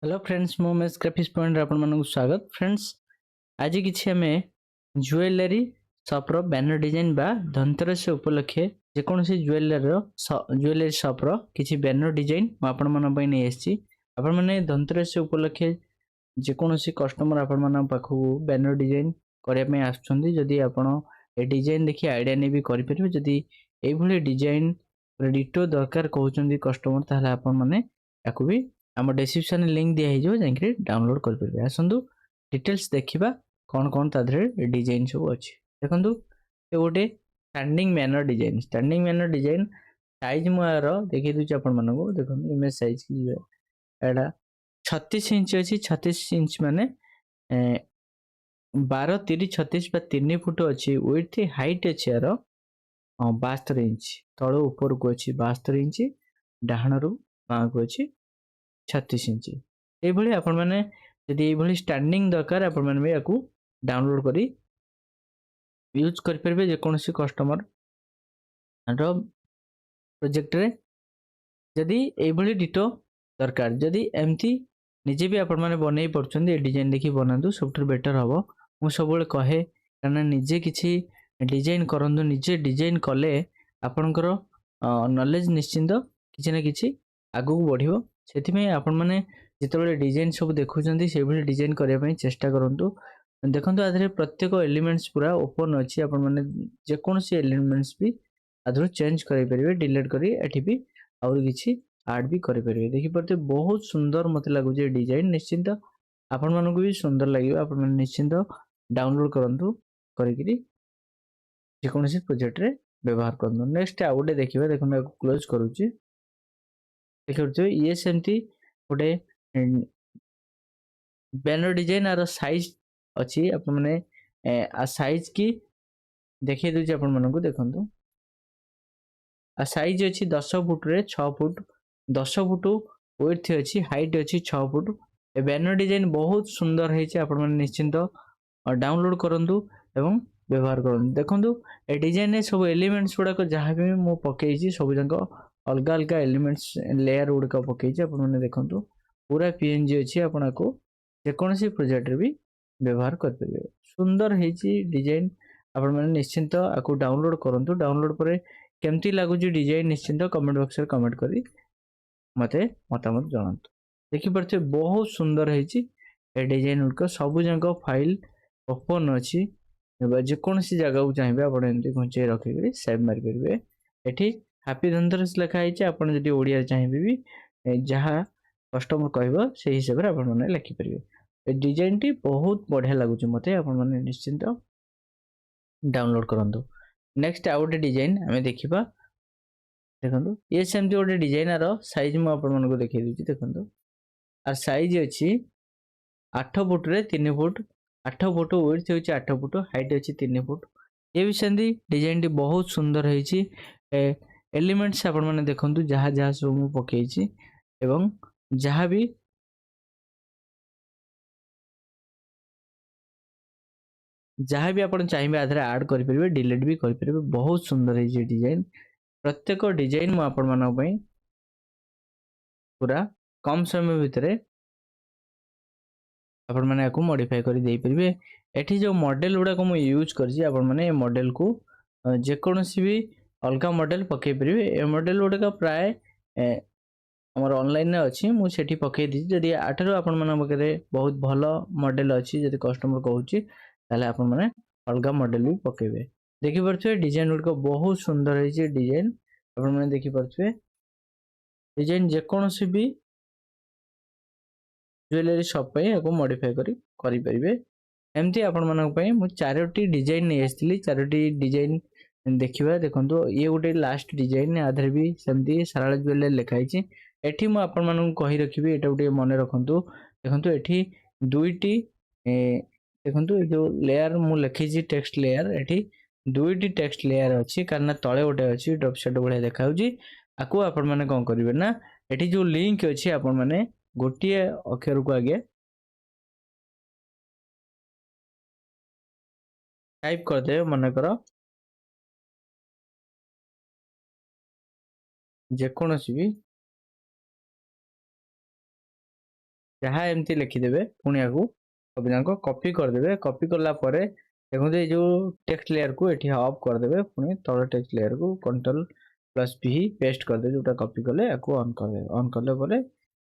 Hello friends मो mess graphics point आपण मानक स्वागत फ्रेंड्स। आज किछि हमें ज्वेलरी शॉप रो बैनर डिजाइन बा धनतेरस उपलक्षे जेकोसी ज्वेलरी शॉप रो किछि बैनर डिजाइन म आपण मन पई नै एसछि। आपण माने धनतेरस उपलक्षे जेकोसी कस्टमर आपण मन पाखु बैनर डिजाइन करिया पई आछुछंदी। जदि आपण ए डिजाइन देखि आईडिया नै भी करि परिबे, जदि एई भली डिजाइन डिटो दरकार कहउछंदी कस्टमर, ताहले आपण माने याकु भी आम डिस्क्रिप्शन लिंक दिया हो जाए डाउनलोड कर आसतु डिटेल्स देखा कौन कौन तादरे डिजाइन सब अच्छी देखु। ये गोटे standing manner design size Muar देखिए दूसरी आपण मानक देखो इमेज साइज की एटा 36 इंच अच्छी। 36 इंच माने 12 30 36 3 फुट अच्छी। विड्थ हाइट अच्छी यार 72 इंच तल ऊपर को अच्छी 72 इंच डाहण रु बाँ को अच्छी 36 इंच। ये आपण मैंने जदि स्टैंडिंग दरकार आपण मैंने या डाउनलोड करी यूज कर परिबे जेकोसी कस्टमर रो प्रोजेक्ट रे। जदि एभली डिटो दरकार जदि एमती निजे भी आपण मैंने बनै पड़छन ए डिजाइन देखि बनातु सबटर बेटर हबो। मु सब कहे कारण निजे किछि डिजाइन करंतु, निजे डिजाइन कले आपनकर नॉलेज निश्चिंत किछि ना किछि आगु बढ़िबो। सेति आपण मैंने जिते डिजाइन सब देखुं से डिजाइन करने चेष्टा करूँ। देखो आधे प्रत्येक एलिमेंट्स पूरा ओपन अच्छी आपण मैंने जेकोसी एलिमेंट्स भी आधर चेंज करें डिलीट करी एठी भी आउर किछि ऐड भी करें। देखि परते बहुत सुंदर मते लगुच डिजाइन। निश्चिंत आपण मानक भी सुंदर लगे। आपण मैंने निश्चिंत डाउनलोड करंतु करिकरी जेकोसी प्रोजेक्ट रे व्यवहार करंतु। नेक्स्ट आउ गोटे देखिबा देखो क्लोज करूची। देखियो ये सेमती गोटे बैनर डिजाइन आर साइज अच्छी आप साइज की देखिए दूसरी आपण मानक देखु। साइज अच्छी 10 फुट रे 6 फुट 10 फुट विड्थ अच्छी हाइट अच्छी 6 फुट। ए बैनर डिजाइन बहुत सुंदर है। आपण माने निश्चिंत डाउनलोड करंतु एवं व्यवहार करंतु। देखंतु ए डिजाइन सब एलिमेंट्स गुडा जहाँ भी मु पकेइछि सब जंक अलग अलग एलिमेंट्स लेयर गुडा पकेइछि। आपण माने देखंतु पूरा पीएनजी अच्छी आपण को जेकोसी प्रोजेक्ट रे भी व्यवहार कर परिबे। सुंदर हेची डिजाइन आपण माने निश्चिंत आकु डाउनलोड करंतु। डाउनलोड परे केमती लागुची डिजाइन निश्चिंत कमेंट बॉक्स रे कमेंट करी मते मतामत जणांतु। देखि परछे बहुत सुंदर हेची ए डिजाइन को सब जंक फाइल ओपन अछि। जेकोसी जगह को चाहिए आपण एमती घुंचे रखि सेव मारि परिबे। एठी हैप्पी धनतेरस लिखा हेची। आपण जदि ओडिया चाहिए भी जहाँ कस्टमर कहबो से हिसाब रे आपण माने लिखि परिबे। ए डिजाइन टी बहुत बढ़िया लगुच मते आपण माने निश्चिंत डाउनलोड करंतु। नेक्स्ट आउ गोटे डिजाइन आमे देखिबा देखंतु। ये सेमती गोटे डिजाइनर साइज मु आपण मानको देखै दिछि। देखंतु आ साइज अछि 8 फुट रे 3 फुट 8 फुट विड्थ होछि 8 फुट हाइट अछि 3 फुट। ये भी सेमती डिजाइन टी बहुत सुंदर हेछि। एलिमेंट्स आपण माने देखंतु जहाँ जहाँ सब मु पकेइछि एवं जहाँ भी जहाँ भी आप चाहिए आधार ऐड करेंगे डिलीट भी करेंगे। बहुत सुंदर है डिजाइन। प्रत्येक डिजाइन मु आपण मानक पई पूरा कम समय भितर आपण माने याकू मॉडिफाई करी देई परिबे। एठी जो मॉडल गुडा को मु यूज करछि आपण माने ए मॉडल को जेकोसी भी अलगा मॉडल पके परिबे। ए मॉडल गुडा का प्राय हमर ऑनलाइन रे अछि मु सेठी पके दी। जदि आठरो आपण माने बकरे बहुत भलो मॉडल अछि जदि कस्टमर कहूची ताले आपण माने अलगा मॉडल भी पकेबे। देखि परछे डिजाइन को बहुत सुंदर है जे डिजाइन आपण माने देखि परछे डिजाइन जेकोसी भी ज्वेलरी शॉप पे याको मॉडिफाई करी परिबे। एमती आपण मानक पई मु चारोटी डिजाइन नै आस्थिली। चारोटी डिजाइन देखिबा देखंतु ये गोटे लास्ट डिजाइन आधर भी सेमती साराळ ज्वेलरी लिखा हिची। एठी मु आपण मानक कहि रखिबी एटा गोटे मने रखंतु। देखंतु एठी दुईटी देखंतु जो लेयर मु लिखिची टेक्स्ट लेयर एठी दुईटी टेक्स्ट लेयर अछि कारण तळे गोटे अछि ड्रॉप शॉट भले देखा होची। आकु आपण माने कोन करिवे ना एठी जो लिंक अछि आपण माने गोटिए अक्षर को आगे टाइप कर दे। मन कर जेकोसी भी जहाँ एमती लिखिदेवे पुणी या सब जाक कॉपी करदे कॉपी कला देखो ये जो टेक्स्ट लेयर को ये ऑफ करदे पुणी तल टेक्स्ट लेयर को कंट्रोल+P पेस्ट करदे जोटा कॉपी कले ऑन करदे ऑन कले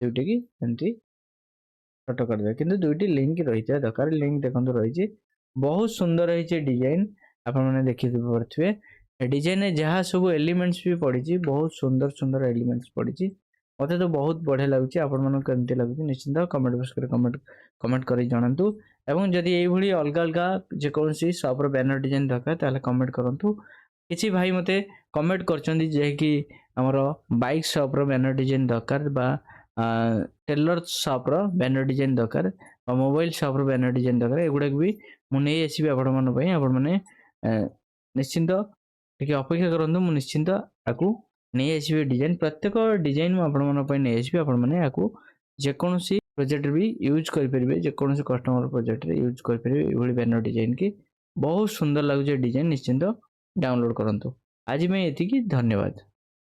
जोटी की एमती छोट करदे किंतु दुईटी लिंक रही दरकार लिंक देखो रही बहुत सुंदर रही डिजाइन आपने देखी पारे डिजाइन जहाँ सब एलिमेंट्स भी पड़ी बहुत सुंदर सुंदर एलिमेंट्स पड़ी मत तो बहुत बढ़िया लगुच आपमती लगुच निश्चिंत कमेंट बॉक्स कमेंट कर जनातु एवं जदि ये अलग अलग जेकोसी सॉपर बैनर डिजाइन दरकार ताले कमेंट करूँ किसी भाई मते कमेंट कर बाइक शॉपर बैनर डिजाइन दरकार टेलर शॉपर बैनर डिजाइन दरकार मोबाइल शॉपर बैनर डिजाइन दरकार एगुड़ा भी मुझे आसबि आपने निश्चिंत टे अपेक्षा करूँ मुझे निश्चिंत आपको नहीं आसबि डिजाइन प्रत्येक डिजाइन मुझे नहीं आसबि आपको जेकोसी प्रोजेक्ट भी यूज करेंगे जेकोसी कस्टमर प्रोजेक्ट यूज करेंगे ये बैनर डिजाइन की बहुत सुंदर लगुच डिजाइन निश्चिंत डाउनलोड करूँ आज मैं ये धन्यवाद।